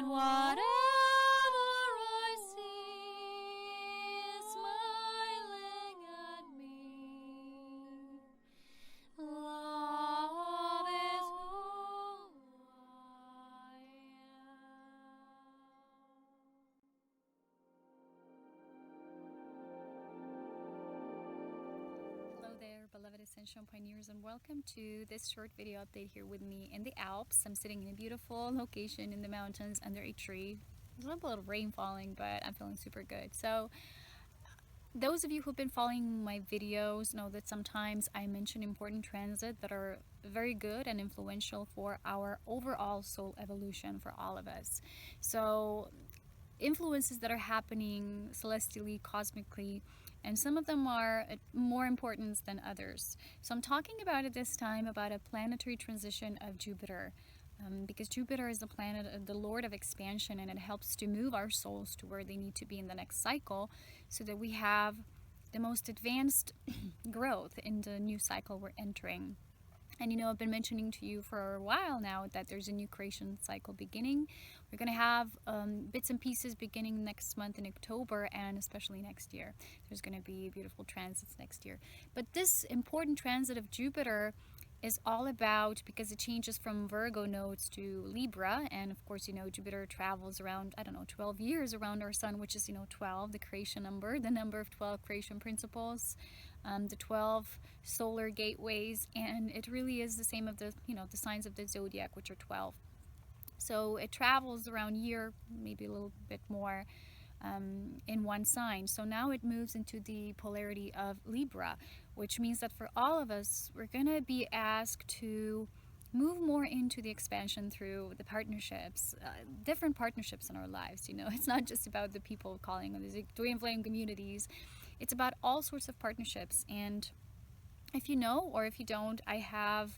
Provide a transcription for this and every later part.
and whatever I see is smiling at me. Love is who I am. Hello there, beloved Ascension pioneers, and welcome to this short video update here with me in the Alps. I'm sitting in a beautiful location in the mountains under a tree. There's a little bit of rain falling, but I'm feeling super good. So those of you who've been following my videos know that sometimes I mention important transits that are very good and influential for our overall soul evolution for all of us. So influences that are happening celestially, cosmically, and some of them are more important than others. So I'm talking about it this time about a planetary transition of Jupiter. Because Jupiter is the planet, the lord of expansion, and it helps to move our souls to where they need to be in the next cycle so that we have the most advanced growth in the new cycle we're entering. And you know, I've been mentioning to you for a while now that there's a new creation cycle beginning. We're going to have bits and pieces beginning next month in October, and especially next year. There's going to be beautiful transits next year. But this important transit of Jupiter is all about, because it changes from Virgo nodes to Libra, and of course, you know, Jupiter travels around, 12 years around our sun, which is, 12, the creation number, the number of 12 creation principles, the 12 solar gateways, and it really is the same of the, the signs of the zodiac, which are 12. So it travels around a year, maybe a little bit more, in one sign. So now it moves into the polarity of Libra, which means that for all of us, we're going to be asked to move more into the expansion through the partnerships, different partnerships in our lives. It's not just about the people calling them the twin flame communities. It's about all sorts of partnerships. And if you know, or if you don't, I have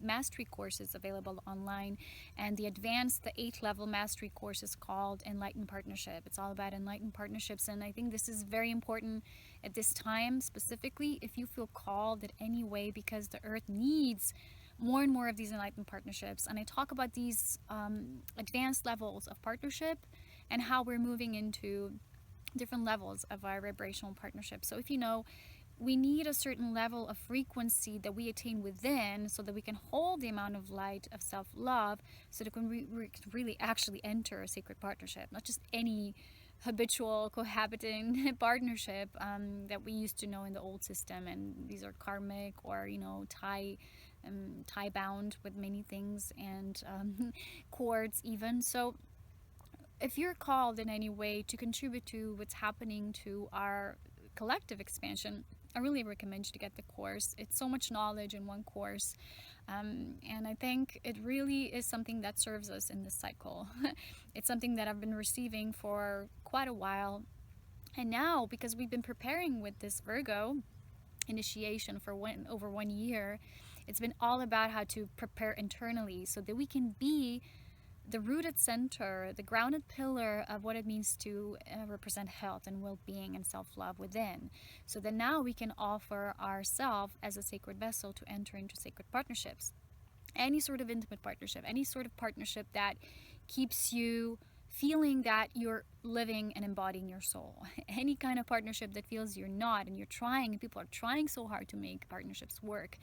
mastery courses available online, and the 8th level mastery course is called Enlightened Partnership. It's all about enlightened partnerships, and I think this is very important at this time, specifically if you feel called in any way, because the earth needs more and more of these enlightened partnerships. And I talk about these advanced levels of partnership and how we're moving into different levels of our vibrational partnership. So if you know, we need a certain level of frequency that we attain within so that we can hold the amount of light of self-love, so that we can really actually enter a sacred partnership, not just any habitual cohabiting partnership that we used to know in the old system. And these are karmic, or tie bound with many things, and cords even. So if you're called in any way to contribute to what's happening to our collective expansion, I really recommend you to get the course. It's so much knowledge in one course, and I think it really is something that serves us in this cycle. It's something that I've been receiving for quite a while, and now, because we've been preparing with this Virgo initiation for over 1 year, it's been all about how to prepare internally so that we can be the rooted center, the grounded pillar of what it means to represent health and well-being and self-love within. So that now we can offer ourselves as a sacred vessel to enter into sacred partnerships. Any sort of intimate partnership, any sort of partnership that keeps you feeling that you're living and embodying your soul. Any kind of partnership that feels you're not, and you're trying, and people are trying so hard to make partnerships work,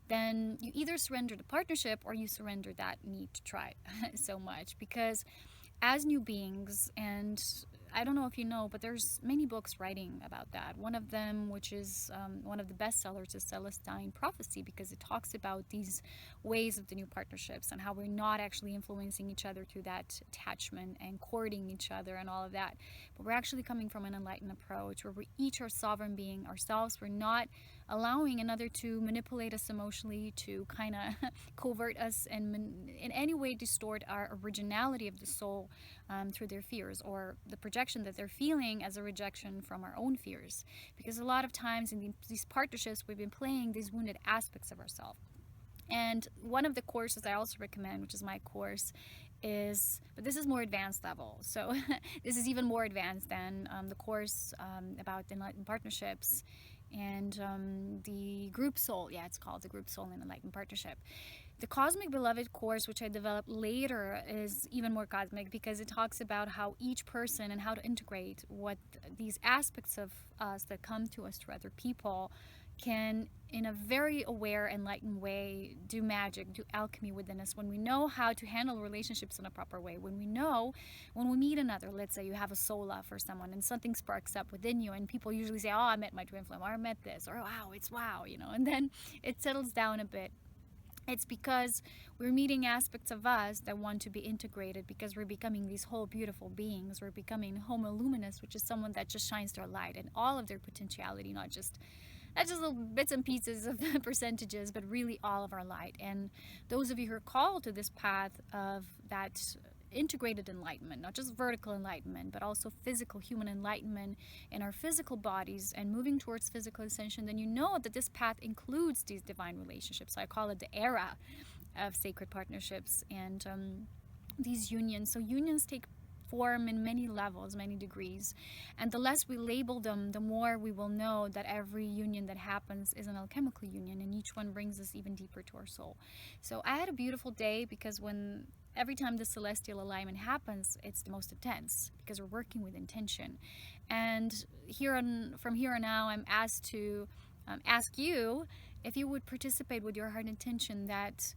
then you either surrender the partnership or you surrender that need to try so much. Because as new beings, and I don't know if you know, but there's many books writing about that. One of them, which is one of the bestsellers, is Celestine Prophecy, because it talks about these ways of the new partnerships and how we're not actually influencing each other through that attachment and courting each other and all of that, but we're actually coming from an enlightened approach where we each are sovereign being ourselves. We're not allowing another to manipulate us emotionally, to kind of covert us, and in any way distort our originality of the soul through their fears, or the projection that they're feeling as a rejection from our own fears. Because a lot of times in these partnerships, we've been playing these wounded aspects of ourselves. And one of the courses I also recommend, which is my course, but this is more advanced level. So this is even more advanced than the course about enlightened partnerships and the group soul. Yeah, it's called the group soul and enlightened partnership. The Cosmic Beloved course, which I developed later, is even more cosmic because it talks about how each person and how to integrate what these aspects of us that come to us through other people can, in a very aware, enlightened way, do magic, do alchemy within us when we know how to handle relationships in a proper way. When we know, when we meet another, let's say you have a soul love for someone and something sparks up within you, and people usually say, oh, I met my twin flame, or I met this, or wow, it's wow, and then it settles down a bit. It's because we're meeting aspects of us that want to be integrated because we're becoming these whole beautiful beings. We're becoming Homo Luminous, which is someone that just shines their light and all of their potentiality, not just little bits and pieces of the percentages, but really all of our light. And those of you who are called to this path of that integrated enlightenment, not just vertical enlightenment, but also physical human enlightenment in our physical bodies and moving towards physical ascension, then you know that this path includes these divine relationships. So I call it the era of sacred partnerships and these unions. So unions take form in many levels, many degrees, and the less we label them, the more we will know that every union that happens is an alchemical union, and each one brings us even deeper to our soul. So I had a beautiful day because every time the celestial alignment happens, it's the most intense because we're working with intention. And from here on now, I'm asked to ask you if you would participate with your heart intention that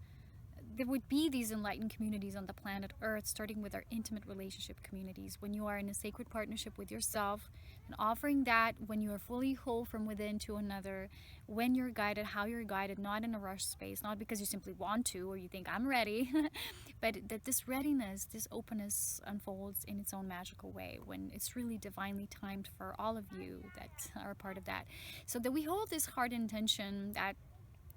there would be these enlightened communities on the planet Earth, starting with our intimate relationship communities. When you are in a sacred partnership with yourself and offering that when you are fully whole from within to another, when you're guided, how you're guided, not in a rush space, not because you simply want to or you think I'm ready, but that this readiness, this openness unfolds in its own magical way when it's really divinely timed for all of you that are a part of that. So that we hold this heart intention that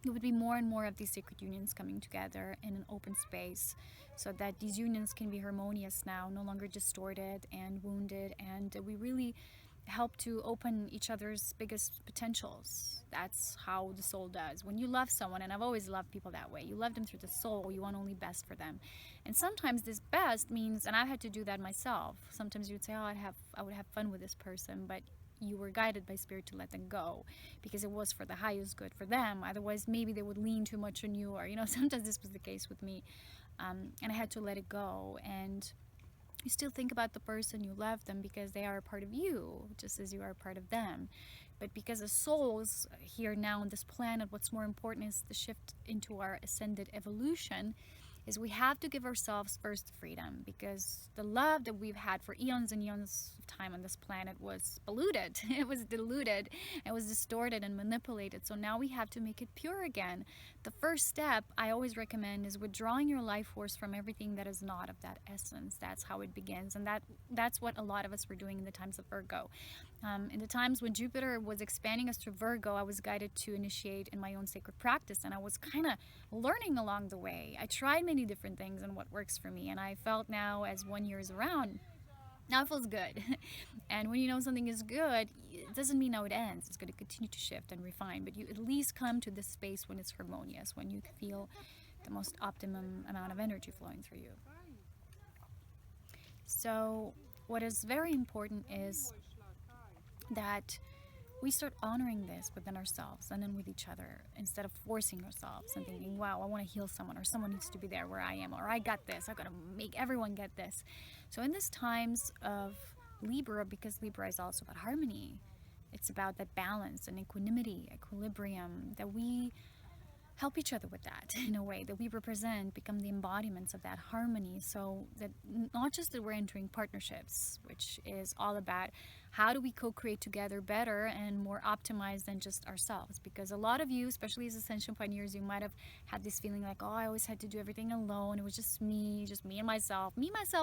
it would be more and more of these sacred unions coming together in an open space so that these unions can be harmonious now, no longer distorted and wounded, and we really help to open each other's biggest potentials. That's how the soul does. When you love someone, and I've always loved people that way, you love them through the soul, you want only best for them. And sometimes this best means, and I had to do that myself, sometimes you would say, oh, I would have fun with this person, but you were guided by spirit to let them go because it was for the highest good for them. Otherwise, maybe they would lean too much on you, or sometimes this was the case with me, and I had to let it go. And you still think about the person, you love them because they are a part of you, just as you are a part of them. But because as souls here now on this planet, what's more important is the shift into our ascended evolution, is we have to give ourselves first freedom, because the love that we've had for eons and eons of time on this planet was polluted, it was diluted, it was distorted and manipulated. So now we have to make it pure again. The first step I always recommend is withdrawing your life force from everything that is not of that essence. That's how it begins, and that's what a lot of us were doing in the times of Virgo. In the times when Jupiter was expanding us through Virgo, I was guided to initiate in my own sacred practice, and I was kind of learning along the way. I tried many different things and what works for me, and I felt now as 1 year is around, now it feels good. And when you know something is good, it doesn't mean now it ends. It's going to continue to shift and refine, but you at least come to this space when it's harmonious, when you feel the most optimum amount of energy flowing through you. So what is very important is that we start honoring this within ourselves and then with each other, instead of forcing ourselves and thinking, wow, I want to heal someone, or someone needs to be there where I am, or I got this, I gotta make everyone get this. So in these times of Libra, because Libra is also about harmony, it's about that balance and equanimity, equilibrium, that we help each other with that in a way, that we represent, become the embodiments of that harmony. So that not just that we're entering partnerships, which is all about how do we co-create together better and more optimized than just ourselves. Because a lot of you, especially as Ascension pioneers, you might have had this feeling like, oh, I always had to do everything alone. It was just me and myself,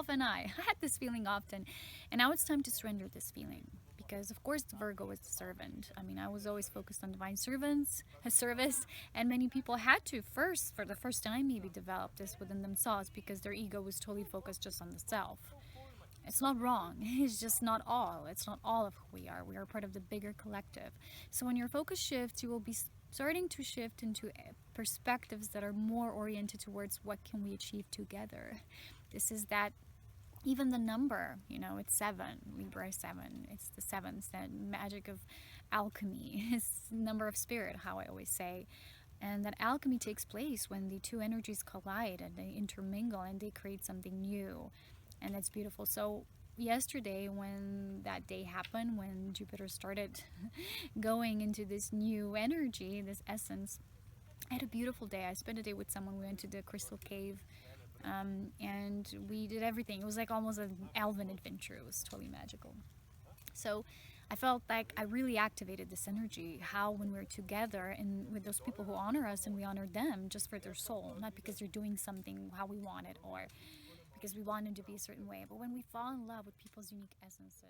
and I. I had this feeling often. And now it's time to surrender this feeling. Because of course Virgo is the servant. I mean, I was always focused on divine service, and many people had to for the first time maybe develop this within themselves, because their ego was totally focused just on the self. It's not wrong, it's just not all. It's not all of who we are. We are part of the bigger collective. So when your focus shifts, you will be starting to shift into perspectives that are more oriented towards what can we achieve together. This is that. Even the number, it's 7. Libra is 7. It's the 7th, that magic of alchemy. It's the number of spirit, how I always say. And that alchemy takes place when the two energies collide and they intermingle and they create something new. And that's beautiful. So yesterday, when that day happened, when Jupiter started going into this new energy, this essence, I had a beautiful day. I spent a day with someone. We went to the crystal cave, and we did everything. It was like almost an elven adventure. It was totally magical. So I felt like I really activated this energy. How when we're together and with those people who honor us and we honor them just for their soul, not because they're doing something how we want it or because we want them to be a certain way, but when we fall in love with people's unique essences.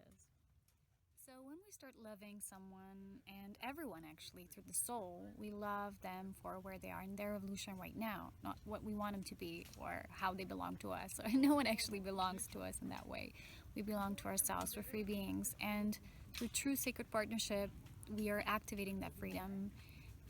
So when we start loving someone and everyone actually through the soul, we love them for where they are in their evolution right now, not what we want them to be or how they belong to us. No one actually belongs to us in that way. We belong to ourselves. We're free beings, and through true sacred partnership, we are activating that freedom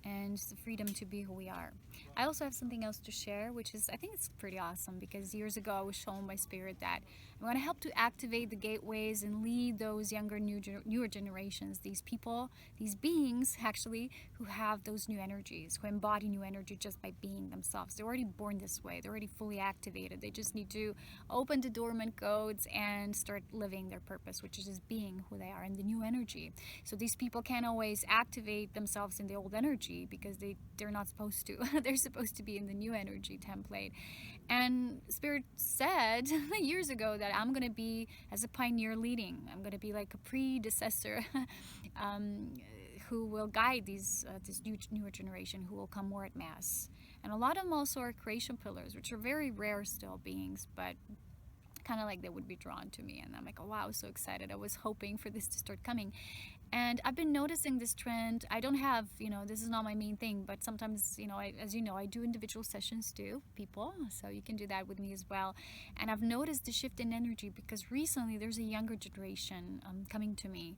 and the freedom to be who we are. I also have something else to share, which is, I think it's pretty awesome because years ago I was shown by Spirit that I'm going to help to activate the gateways and lead those younger, newer generations, these people, these beings actually, who have those new energies, who embody new energy just by being themselves. They're already born this way, they're already fully activated. They just need to open the dormant codes and start living their purpose, which is just being who they are in the new energy. So these people can't always activate themselves in the old energy because they're not supposed to. They're supposed to be in the new energy template. And Spirit said years ago that I'm going to be as a pioneer leading. I'm going to be like a predecessor who will guide this newer generation who will come more at mass. And a lot of them also are creation pillars, which are very rare still beings, but kind of like they would be drawn to me. And I'm like, oh wow, I was so excited. I was hoping for this to start coming. And I've been noticing this trend. I don't have, this is not my main thing, but sometimes, as you know, I do individual sessions too, people. So you can do that with me as well. And I've noticed the shift in energy because recently there's a younger generation coming to me.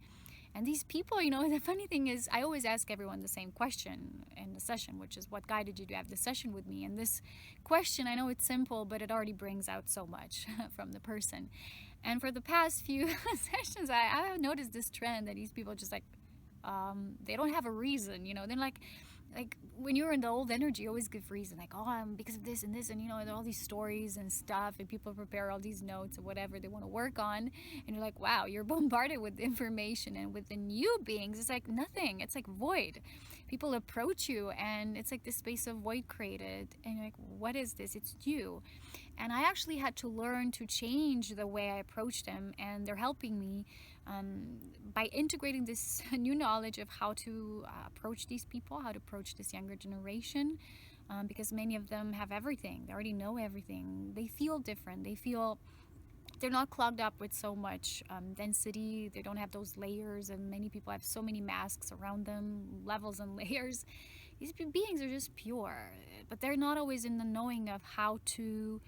And these people, the funny thing is I always ask everyone the same question in the session, which is what guided you to have the session with me? And this question, I know it's simple, but it already brings out so much from the person. And for the past few sessions, I have noticed this trend that these people just they don't have a reason, They're like when you're in the old energy, you always give reason, like, oh, I'm because of this and this, and all these stories and stuff, and people prepare all these notes or whatever they want to work on, and you're like, wow, you're bombarded with information. And with the new beings, it's like nothing. It's like void. People approach you, and it's like this space of void created, and you're like, what is this? It's new. And I actually had to learn to change the way I approach them, and they're helping me by integrating this new knowledge of how to approach these people, how to approach this younger generation, because many of them have everything. They already know everything. They feel different. They're not clogged up with so much density. They don't have those layers, and many people have so many masks around them, levels and layers. These beings are just pure, but they're not always in the knowing of how to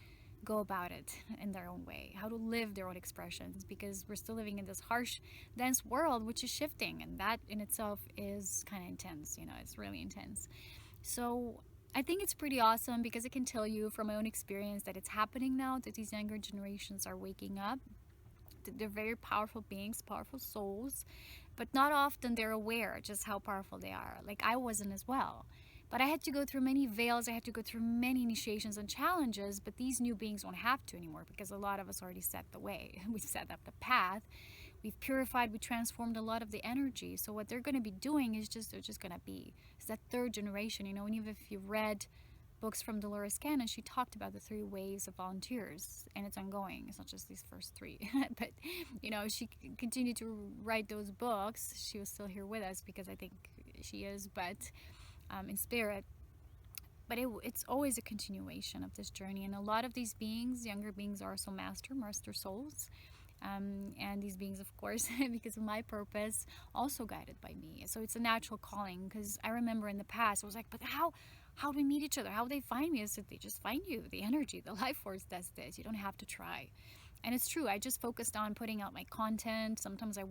go about it in their own way, how to live their own expressions, because we're still living in this harsh, dense world which is shifting, and that in itself is kind of intense. It's really intense. So I think it's pretty awesome because I can tell you from my own experience that it's happening now, that these younger generations are waking up. They're very powerful beings, powerful souls, but not often they're aware just how powerful they are. Like I wasn't as well. But I had to go through many veils, I had to go through many initiations and challenges, but these new beings won't have to anymore because a lot of us already set the way. We've set up the path, we've purified, we transformed a lot of the energy. So what they're going to be doing is they're just going to be. It's that third generation, and even if you've read books from Dolores Cannon, she talked about the 3 waves of volunteers, and it's ongoing. It's not just these first 3, but she continued to write those books. She was still here with us because I think she is, but in spirit. But it's always a continuation of this journey, and a lot of these beings, younger beings, are also master souls, and these beings, of course, because of my purpose, also guided by me. So it's a natural calling, because I remember in the past I was like, but how do we meet each other? How do they find me? I said, they just find you. The energy, the life force does this. You don't have to try. And it's true, I just focused on putting out my content. Sometimes I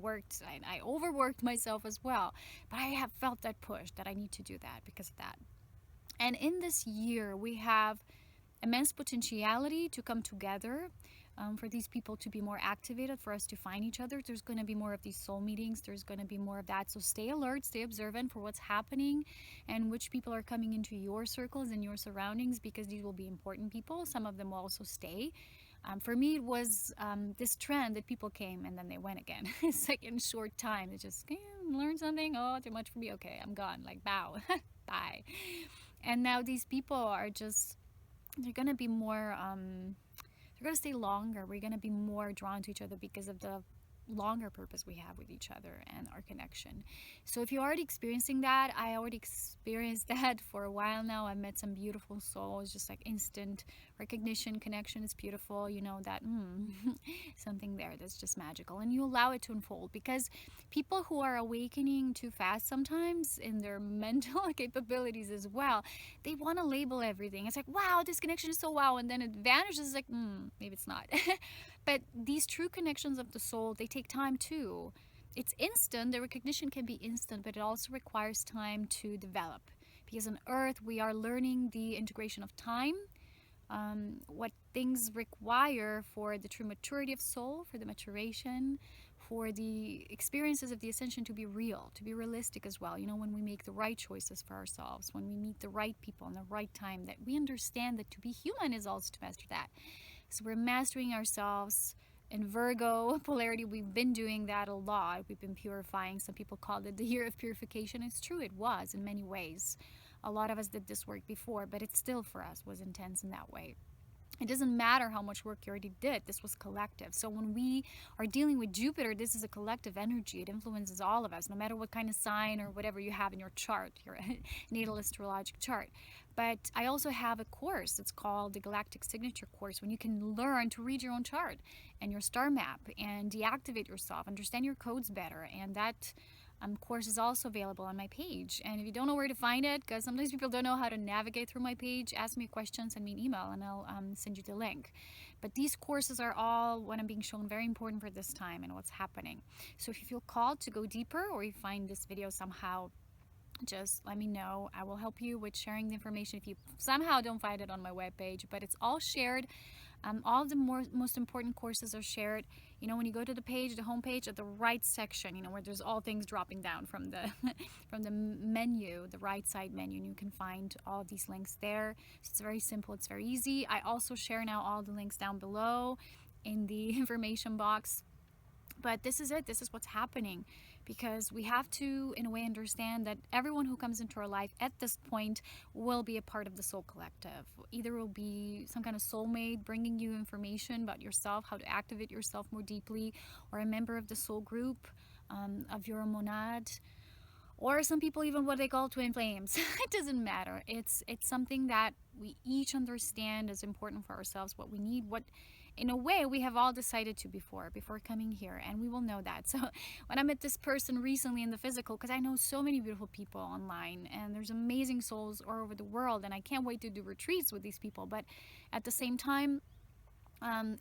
overworked myself as well. But I have felt that push that I need to do that because of that. And in this year, we have immense potentiality to come together. for these people to be more activated, for us to find each other. There's going to be more of these soul meetings. There's going to be more of that. So stay alert, stay observant for what's happening and which people are coming into your circles and your surroundings, because these will be important people. Some of them will also stay. For me, it was this trend that people came and then they went again. It's like in short time, they just learn something. Oh, too much for me. Okay, I'm gone. Like, bow, bye. And now these people are just, they're going to be more, they're going to stay longer. We're going to be more drawn to each other because of the longer purpose we have with each other and our connection. So if you're already experiencing that, I already experienced that for a while now. I've met some beautiful souls, just like instant recognition, connection is beautiful. You know that something there that's just magical, and you allow it to unfold, because people who are awakening too fast sometimes in their mental capabilities as well, they want to label everything. It's like, wow, this connection is so wow, and then it vanishes. It's like, maybe it's not. But these true connections of the soul, they take time too. It's instant, the recognition can be instant, but it also requires time to develop. Because on Earth, we are learning the integration of time, what things require for the true maturity of soul, for the maturation, for the experiences of the ascension to be real, to be realistic as well. You know, when we make the right choices for ourselves, when we meet the right people in the right time, that we understand that to be human is also to master that. So we're mastering ourselves. In Virgo polarity, we've been doing that a lot. We've been purifying. Some people called it the year of purification. It's true, it was in many ways. A lot of us did this work before, but it still for us was intense in that way. It doesn't matter how much work you already did. This was collective. So when we are dealing with Jupiter, this is a collective energy. It influences all of us, no matter what kind of sign or whatever you have in your chart, your natal astrologic chart. But I also have a course. It's called the Galactic Signature Course, when you can learn to read your own chart and your star map and deactivate yourself, understand your codes better. And that course is also available on my page. And if you don't know where to find it, because sometimes people don't know how to navigate through my page, ask me a question, send me an email, and I'll send you the link. But these courses are all, what I'm being shown, very important for this time and what's happening. So if you feel called to go deeper, or you find this video somehow, just let me know. I will help you with sharing the information if you somehow don't find it on my webpage. But it's all shared. All the most important courses are shared. You know, when you go to the page, the home page, at the right section, you know, where there's all things dropping down from the from the menu, the right side menu, and you can find all these links there. So it's very simple, it's very easy. I also share now all the links down below in the information box. But this is it. This is what's happening, because we have to, in a way, understand that everyone who comes into our life at this point will be a part of the soul collective. Either it will be some kind of soulmate bringing you information about yourself, how to activate yourself more deeply, or a member of the soul group of your monad, or some people even what they call twin flames. It doesn't matter. It's something that we each understand is important for ourselves, what we need, what in a way we have all decided to before coming here, and we will know that. So when I met this person recently in the physical, because I know so many beautiful people online and there's amazing souls all over the world, and I can't wait to do retreats with these people, but at the same time,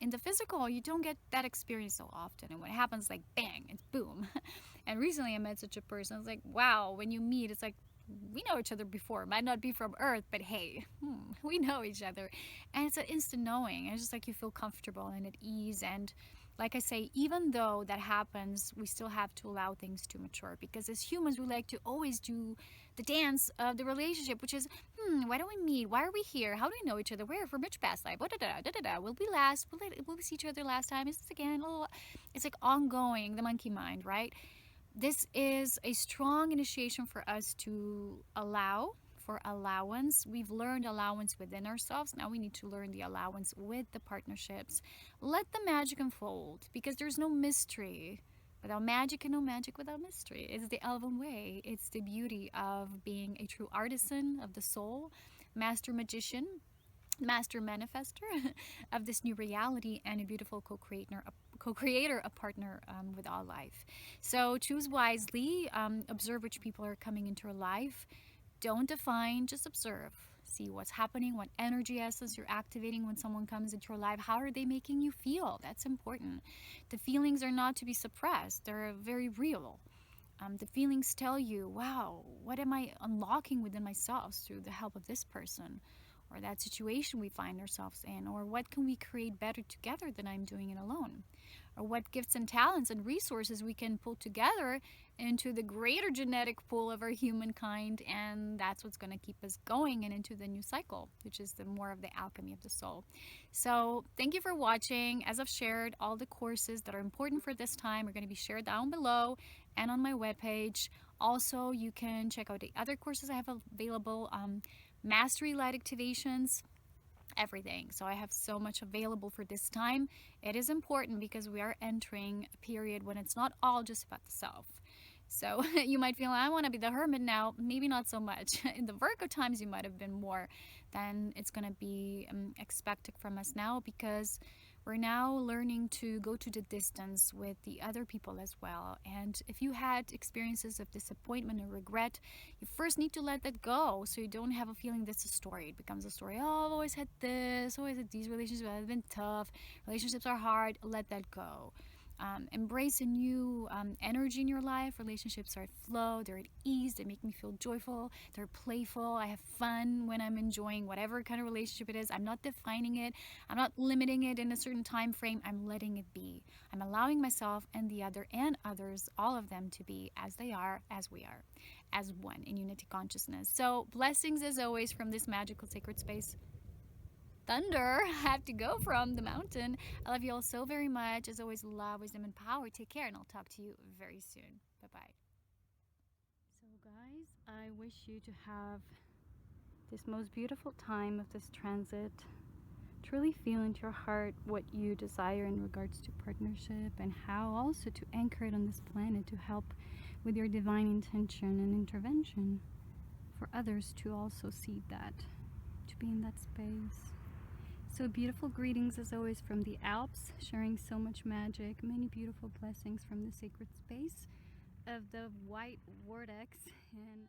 in the physical, you don't get that experience so often, and when it happens, like bang, it's boom. And recently I met such a person. I was like, wow, when you meet, it's like we know each other before. Might not be from Earth, but hey, we know each other. And it's an instant knowing. It's just like you feel comfortable and at ease. And like I say, even though that happens, we still have to allow things to mature, because as humans, we like to always do the dance of the relationship, which is, why don't we meet? Why are we here? How do we know each other? Where? From which past life? Will we last? Will we see each other last time? Is this again? Oh, it's like ongoing, the monkey mind, right? This is a strong initiation for us to allow, for allowance. We've learned allowance within ourselves. Now we need to learn the allowance with the partnerships. Let the magic unfold, because there's no mystery without magic, and no magic without mystery. It's the elven way. It's the beauty of being a true artisan of the soul, master magician, master manifester of this new reality, and a beautiful co-creator, a partner with all life. So choose wisely, observe which people are coming into your life. Don't define, just observe. See what's happening, what energy essence you're activating when someone comes into your life. How are they making you feel? That's important. The feelings are not to be suppressed. They're very real. The feelings tell you, wow, what am I unlocking within myself through the help of this person? or that situation we find ourselves in, or what can we create better together than I'm doing it alone, or what gifts and talents and resources we can pull together into the greater genetic pool of our humankind, and that's what's going to keep us going and into the new cycle, which is the more of the alchemy of the soul. So thank you for watching. As I've shared, all the courses that are important for this time are going to be shared down below and on my webpage. Also, you can check out the other courses I have available, mastery light activations, everything. So I have so much available for this time. It is important because we are entering a period when it's not all just about the self. So you might feel, I want to be the hermit now. Maybe not so much. In the Virgo times, you might have been more than it's going to be expected from us now, because we're now learning to go to the distance with the other people as well. And if you had experiences of disappointment or regret, you first need to let that go, so you don't have a feeling that's a story. It becomes a story. Oh, I've always had this, always had these relationships, have been tough, relationships are hard. Let that go. Embrace a new energy in your life. Relationships are at flow, they're at ease, they make me feel joyful, they're playful, I have fun when I'm enjoying whatever kind of relationship it is. I'm not defining it, I'm not limiting it in a certain time frame, I'm letting it be. I'm allowing myself and the other and others, all of them, to be as they are, as we are, as one in unity consciousness. So blessings as always from this magical sacred space. Thunder have to go from the mountain. I love you all so very much. As always, love, wisdom, and power. Take care, and I'll talk to you very soon. Bye-bye. So guys, I wish you to have this most beautiful time of this transit. Truly feel into your heart what you desire in regards to partnership, and how also to anchor it on this planet to help with your divine intention and intervention for others to also see that, to be in that space. So beautiful greetings as always from the Alps, sharing so much magic, many beautiful blessings from the sacred space of the white vortex. And